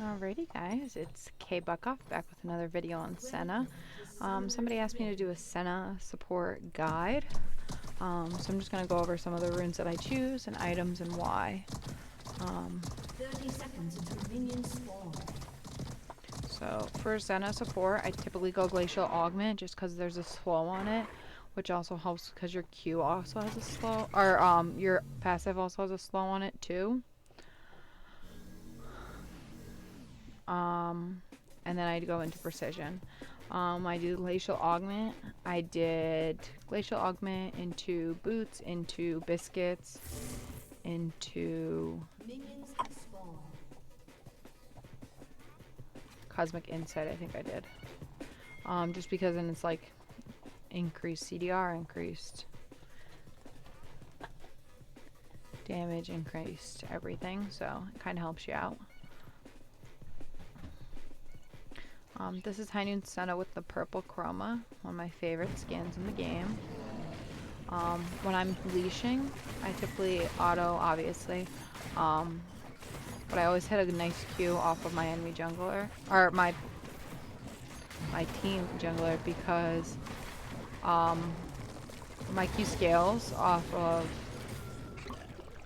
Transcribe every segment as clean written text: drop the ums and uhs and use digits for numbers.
Alrighty guys, it's K Buckoff back with another video on Senna. Somebody asked me to do a Senna support guide. So I'm just going to go over some of the runes that I choose and items and why. 30 seconds until minions spawn. So for Senna support, I typically go Glacial Augment just because there's a slow on it, which also helps because your Q also has a slow, or your passive also has a slow on it too. And then I'd go into Precision. I do Glacial Augment. I did Glacial Augment into Boots, into Biscuits, into Minions have spawned. Cosmic Insight, I think I did. Just because then it's like increased CDR, increased damage, increased everything, so it kind of helps you out. This is Champion Senna with the purple chroma, one of my favorite skins in the game. When I'm leashing, I typically auto, obviously, but I always hit a nice Q off of my enemy jungler, or my team jungler, because my Q scales off of,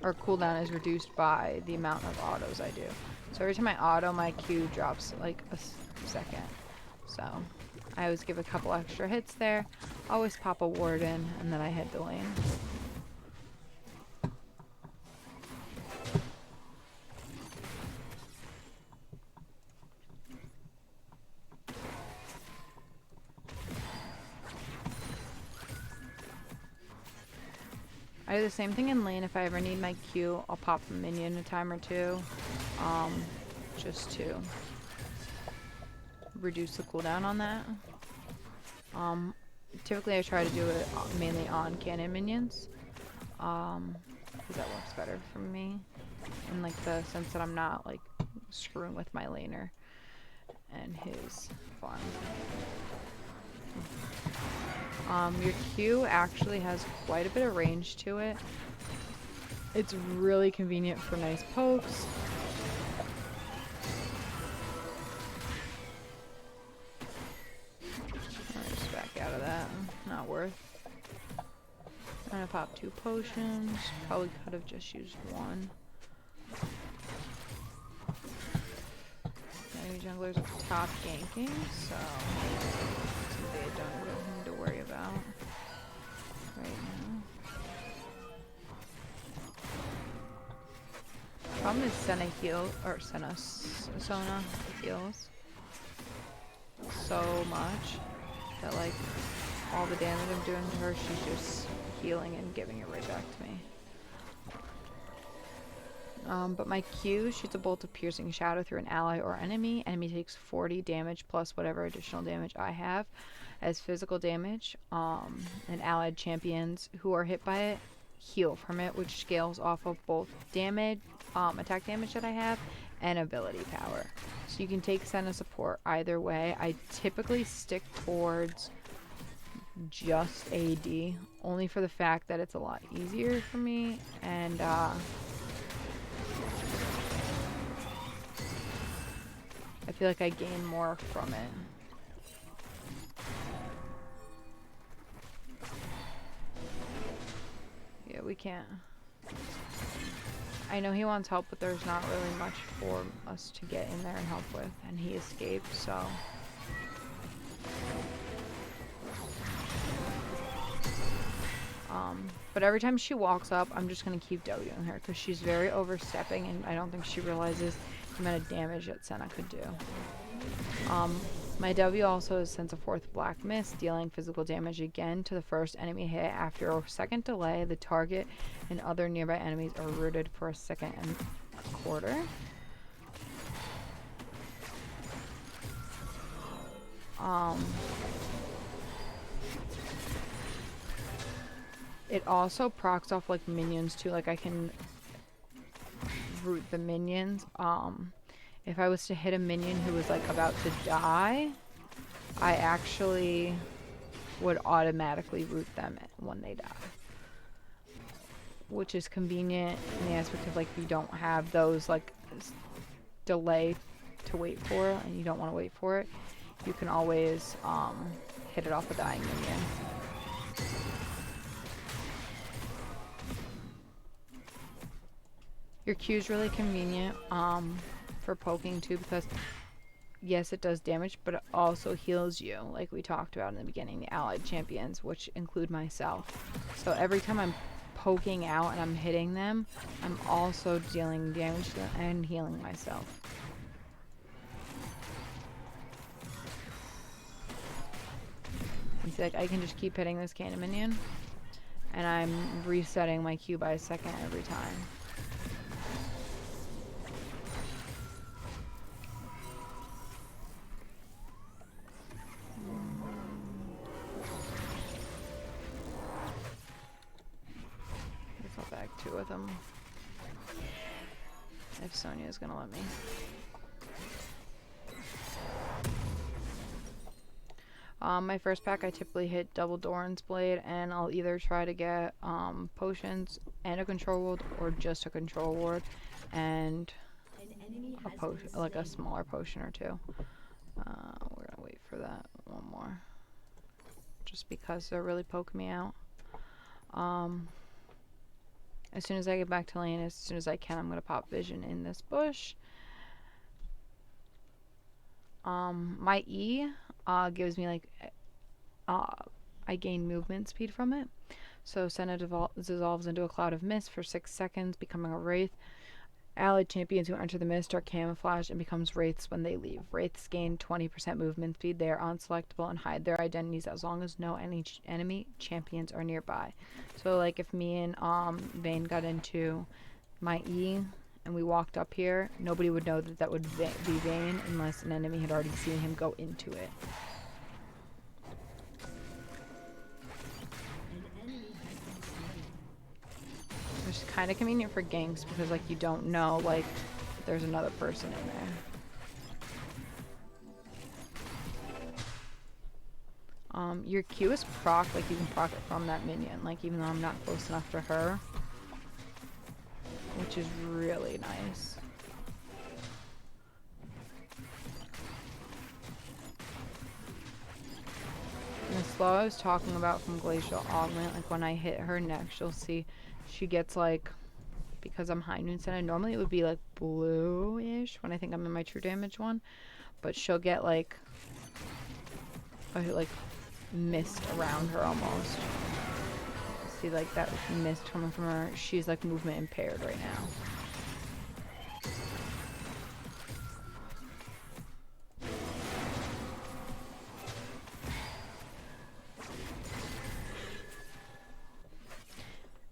or cooldown is reduced by the amount of autos I do. So every time I auto, my Q drops like a second. So I always give a couple extra hits there. Always pop a ward in, and then I hit the lane. I do the same thing in lane. If I ever need my Q, I'll pop a minion a time or two, just to reduce the cooldown on that. Typically I try to do it mainly on cannon minions, because that works better for me, in like the sense that I'm not like screwing with my laner and his farm. Your Q actually has quite a bit of range to it. It's really convenient for nice pokes. Just back out of that. Not worth. I'm gonna pop 2 potions. Probably could have just used 1. Enemy junglers at the top ganking, so something I don't really need to worry about right now. Problem is Senna Sona heals so much that like all the damage I'm doing to her, she's just healing and giving it right back to me. But my Q shoots a bolt of piercing shadow through an ally or enemy. Enemy takes 40 damage plus whatever additional damage I have as physical damage. And allied champions who are hit by it heal from it, which scales off of both damage, attack damage that I have, and ability power. So you can take Senna support either way. I typically stick towards just AD, only for the fact that it's a lot easier for me, and I feel like I gain more from it. Yeah, we can't. I know he wants help, but there's not really much for us to get in there and help with, and he escaped, so. But every time she walks up, I'm just going to keep Wing her, because she's very overstepping, and I don't think she realizes the amount of damage that Senna could do. My W also sends a 4th Black Mist, dealing physical damage again to the first enemy hit. After a second delay, the target and other nearby enemies are rooted for a second and a quarter. It also procs off like minions too, like I can root the minions. If I was to hit a minion who was like about to die, I actually would automatically root them when they die, which is convenient in the aspect of like you don't have those like delay to wait for and you don't want to wait for it, you can always hit it off a dying minion. Your Q is really convenient for poking too, because yes, it does damage, but it also heals you, like we talked about in the beginning, the allied champions, which include myself. So every time I'm poking out and I'm hitting them, I'm also dealing damage to them and healing myself. And see, like, I can just keep hitting this cannon minion, and I'm resetting my Q by a second every time. Back two with him. If Sonia's gonna let me. My first pack I typically hit double Doran's Blade, and I'll either try to get potions and a control ward, or just a control ward and a potion, like a smaller potion or two. We're gonna wait for that one more, just because they're really poking me out. As soon as I get back to lane, as soon as I can, I'm going to pop vision in this bush. My E gives me, like, I gain movement speed from it. So Senna dissolves into a cloud of mist for 6 seconds, becoming a wraith. Allied champions who enter the mist are camouflaged and becomes wraiths when they leave. Wraiths gain 20% movement speed. They are unselectable and hide their identities as long as no enemy champions are nearby. So like if me and Vayne got into my E and we walked up here, nobody would know that that would be Vayne unless an enemy had already seen him go into it. Which is kind of convenient for ganks because, like, you don't know, like, there's another person in there. Your Q is proc, like, you can proc it from that minion, like, even though I'm not close enough to her. Which is really nice. And the slow I was talking about from Glacial Augment, like, when I hit her next, you'll see she gets, like, because I'm High Noon Senna, normally it would be like bluish when I think I'm in my true damage one, but she'll get like mist around her almost. See, like, that mist coming from her. She's like movement impaired right now.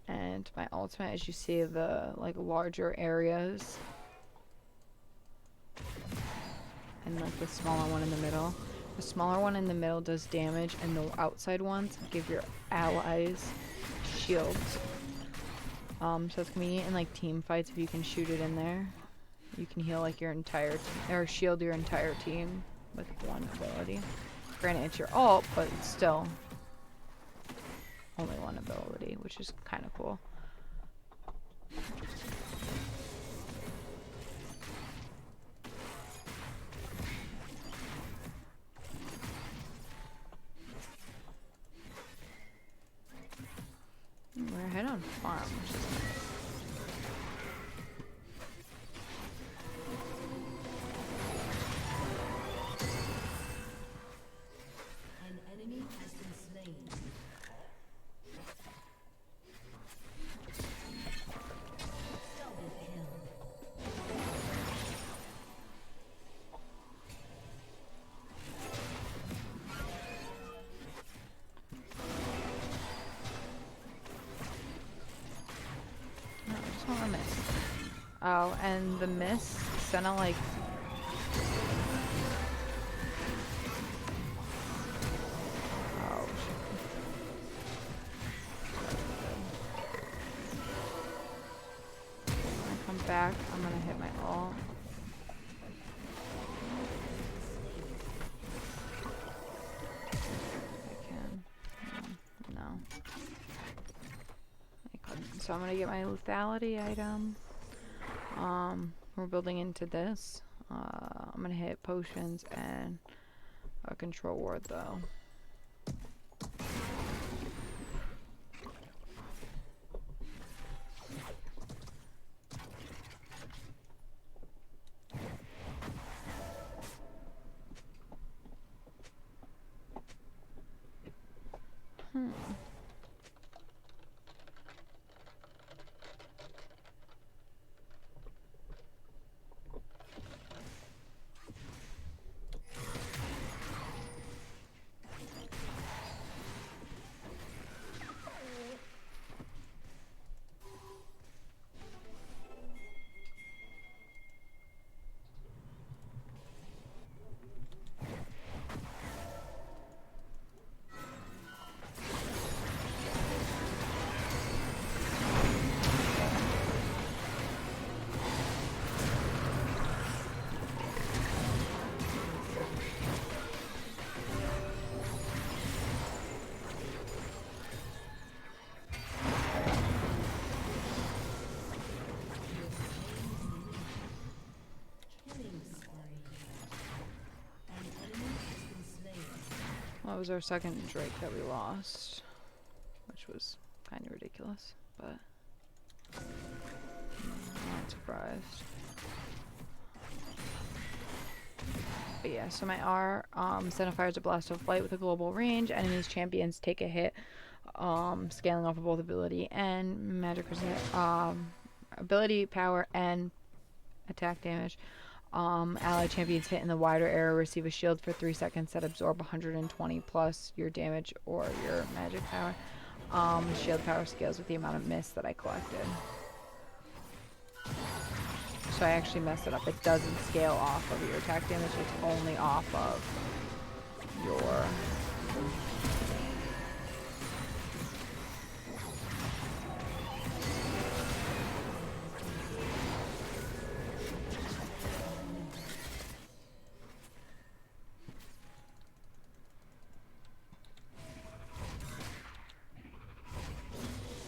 And my ultimate, as you see, the like larger areas and like the smaller one in the middle. The smaller one in the middle does damage, and the outside ones give your allies shields. So it's convenient in like team fights if you can shoot it in there. You can heal like your entire or shield your entire team with one ability. Granted, it's your ult, but it's still only one ability, which is kind of cool. We're ahead on farm, which is nice. An enemy has been slain. Double kill. No, I just want to miss. Oh, and the miss, Senna, like, oh shit. When I come back, I'm gonna hit my ult. I can. No. I couldn't. So I'm gonna get my lethality item. We're building into this. I'm gonna hit potions and a control ward though. That was our second Drake that we lost, which was kind of ridiculous, but I'm not surprised. But yeah, so my R, Senna fires a blast of light with a global range. Enemies champions take a hit, scaling off of both ability and magic ability, power, and attack damage. Allied champions hit in the wider area receive a shield for 3 seconds that absorb 120 plus your damage or your magic power. Shield power scales with the amount of mist that I collected. So I actually messed it up. It doesn't scale off of your attack damage. It's only off of your...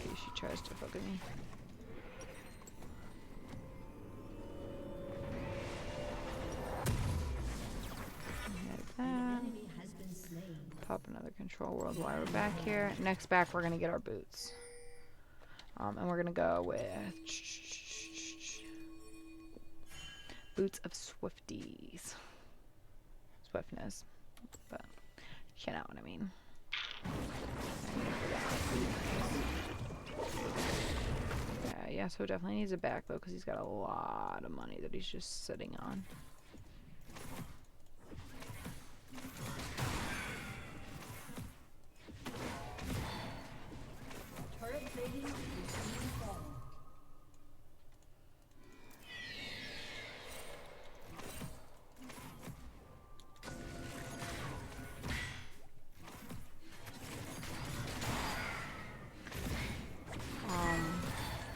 Okay, she tries to fuck with me. Pop another control world while we're back here. Next back, we're going to get our boots. And we're going to go with boots of Swifties. Swiftness. But you know what I mean. Yeah, so definitely needs a back though, because he's got a lot of money that he's just sitting on.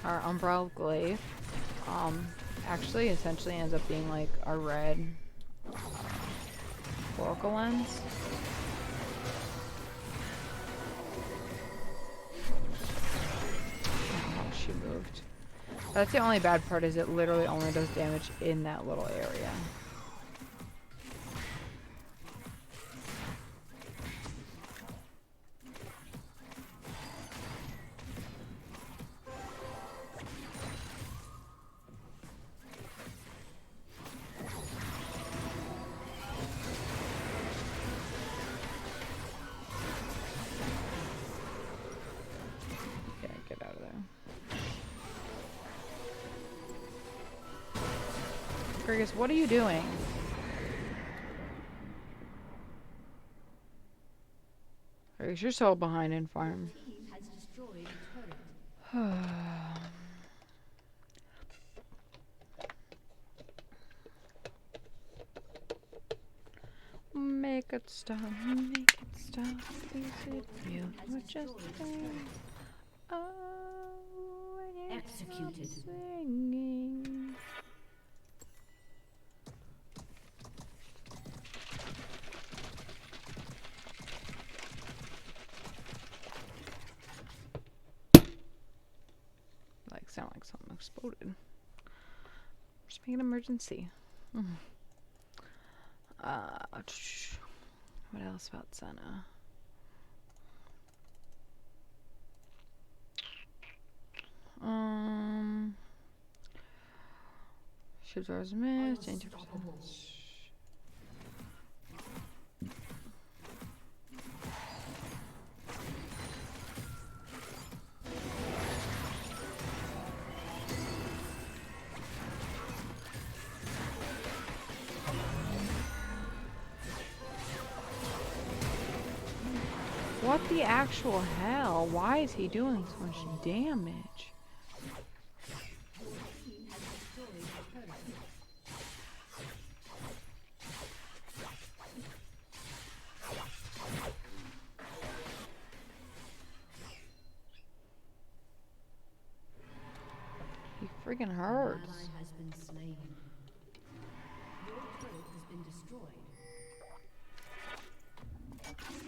Our Umbral Glaive actually essentially ends up being like a red Oracle lens. Oh, she moved. That's the only bad part, is it literally only does damage in that little area. Get out of there. Fergus, what are you doing? Fergus, you're so behind in farm. Make it stop, please, if you were just there. Oh, when you're Executed. singing. Like, sound like something exploded. Just make an emergency. What else about Senna? Ships are missed. Danger percentage. What the actual hell? Why is he doing so much damage? He freaking hurts. An ally has been slain. Your turret has been destroyed. Your turret has been destroyed.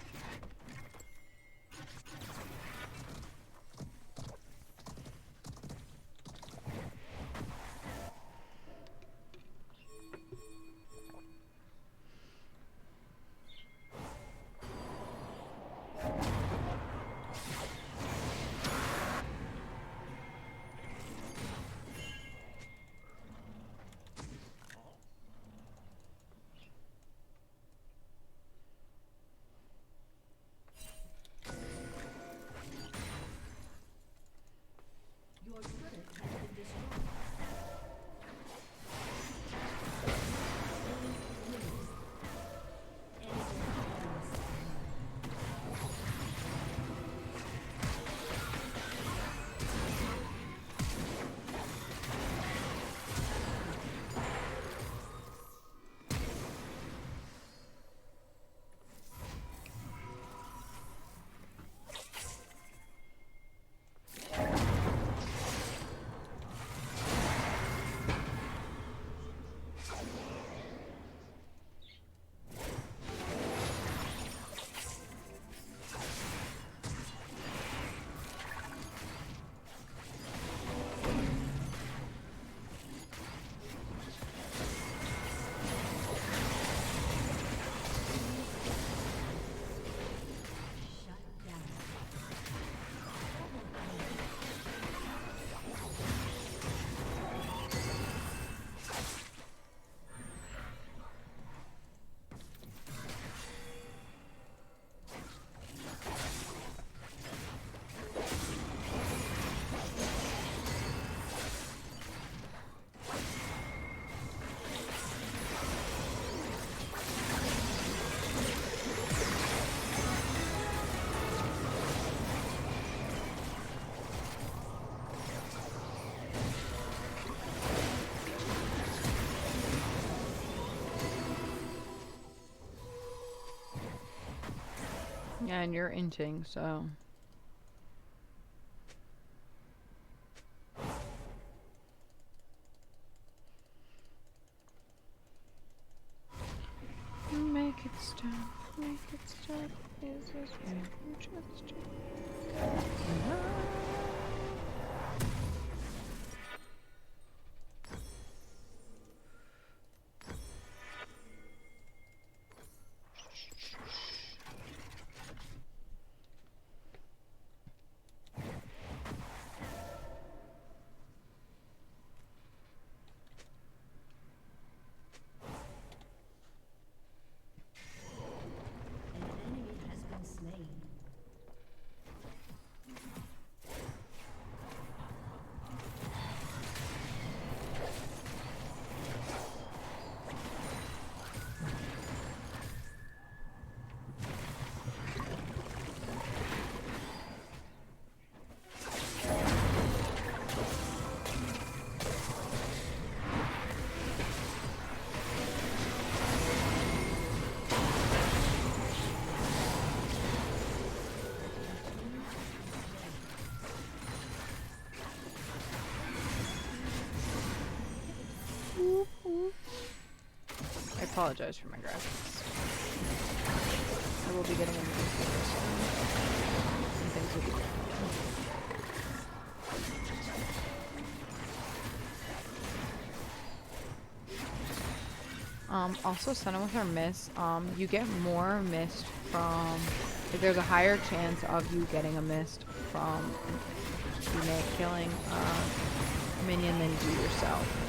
Yeah, and you're inting, so. Make it stop, make it stop. Is this way just An enemy has been slain. I apologize for my graphics. I will be getting a new computer soon. And things will be different. Also Senna with her miss, you get more mist from, like, there's a higher chance of you getting a mist from teammate killing a minion than you do yourself.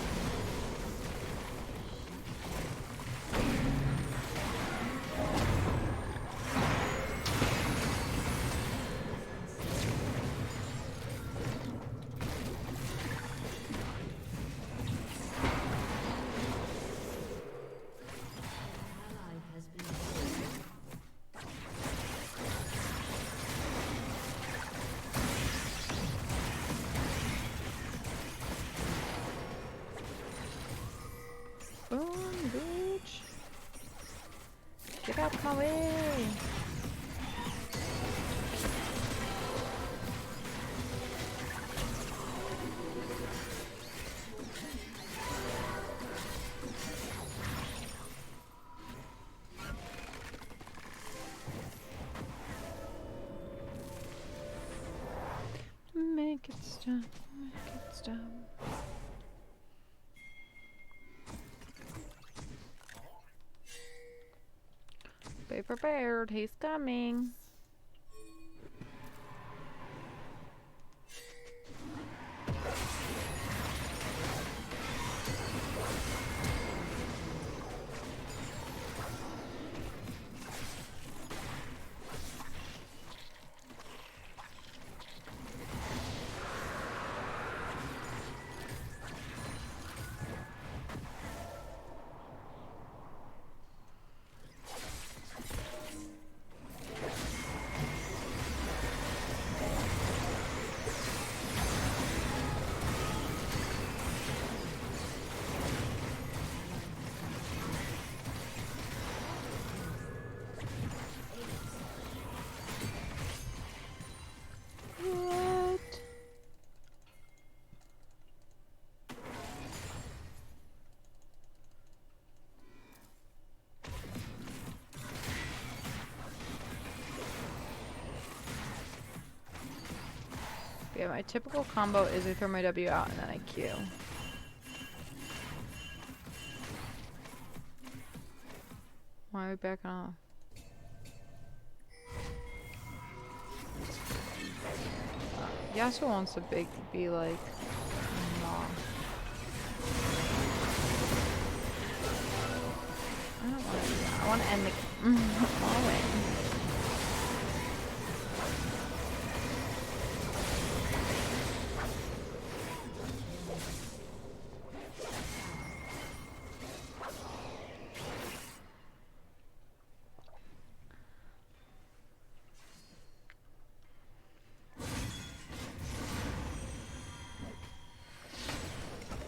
Ally has been destroyed. Boom, bitch. Get out of my way. Make it stop, make it stop. Be prepared, he's coming. What? Yeah, my typical combo is I throw my W out and then I Q. Why are we backing off? Yasuo wants to be like, nah. I don't want to do that. I want to end the falling.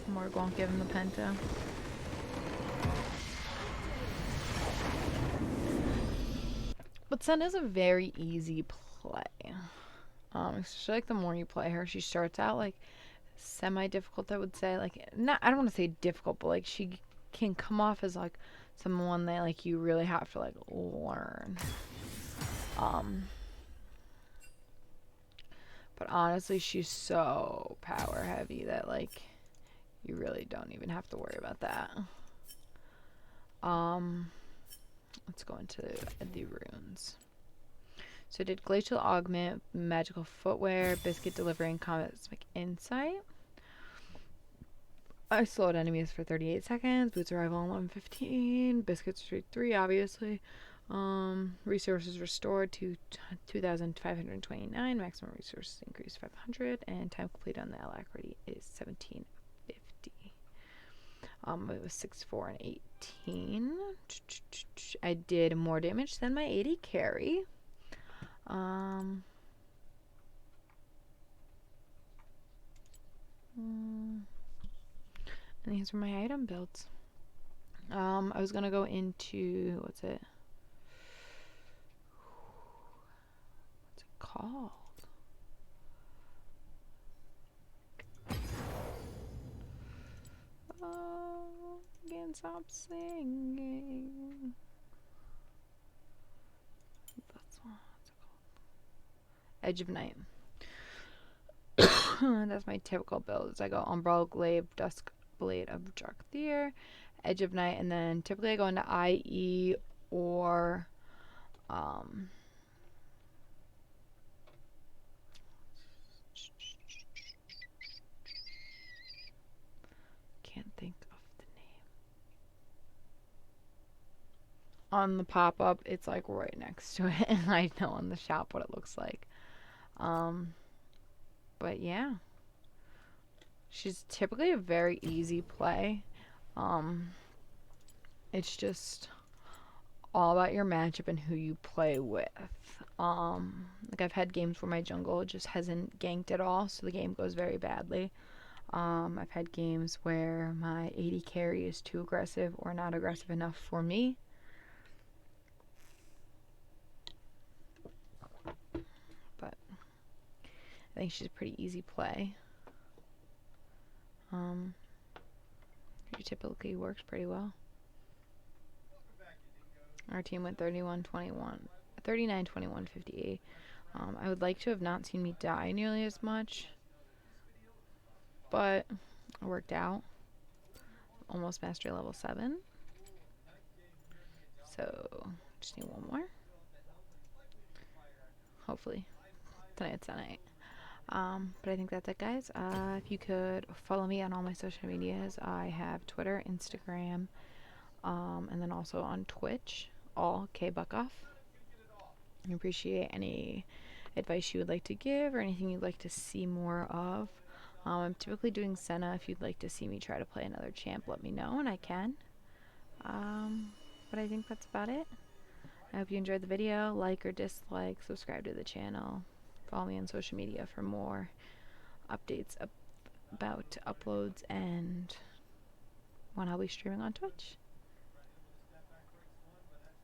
Morg won't give him the penta. But Sen is a very easy play. Especially like the more you play her, she starts out like semi-difficult, I would say. Like, not, I don't want to say difficult, but like she can come off as like someone that like you really have to like learn. But honestly, she's so power heavy that like you really don't even have to worry about that. Let's go into the runes. So I did Glacial Augment, Magical Footwear, Biscuit Delivering Cosmic Insight. I slowed enemies for 38 seconds. Boots arrival on 11:15. Biscuits for 3, obviously. Resources restored to 2,529. Maximum resources increased 500. And time complete on the alacrity is 1750. It was 6, 4, and 18. I did more damage than my 80 carry. And these were my item builds. I was gonna go into what's it called? Oh, I can't stop singing. That's what it's called. Edge of Night. That's my typical build. I go Umbral Glaive, Dusk Blade of Drakthir, Edge of Night, and then typically I go into IE or um, can't think of the name. On the pop-up, it's like right next to it, and I know on the shop what it looks like. Um, but yeah, she's typically a very easy play. Um, it's just all about your matchup and who you play with. Like I've had games where my jungle just hasn't ganked at all, so the game goes very badly. I've had games where my AD carry is too aggressive or not aggressive enough for me. But I think she's a pretty easy play. She typically works pretty well. Our team went 31-21, 39-21, 58. I would like to have not seen me die nearly as much, but it worked out. Almost mastery level 7. So, just need one more. Hopefully. Tonight's the night. But I think that's it, guys. If you could follow me on all my social medias, I have Twitter, Instagram, and then also on Twitch, all KBuckoff. I appreciate any advice you would like to give or anything you'd like to see more of. I'm typically doing Senna. If you'd like to see me try to play another champ, let me know, and I can. But I think that's about it. I hope you enjoyed the video. Like or dislike, subscribe to the channel, follow me on social media for more updates about uploads and when I'll be streaming on Twitch.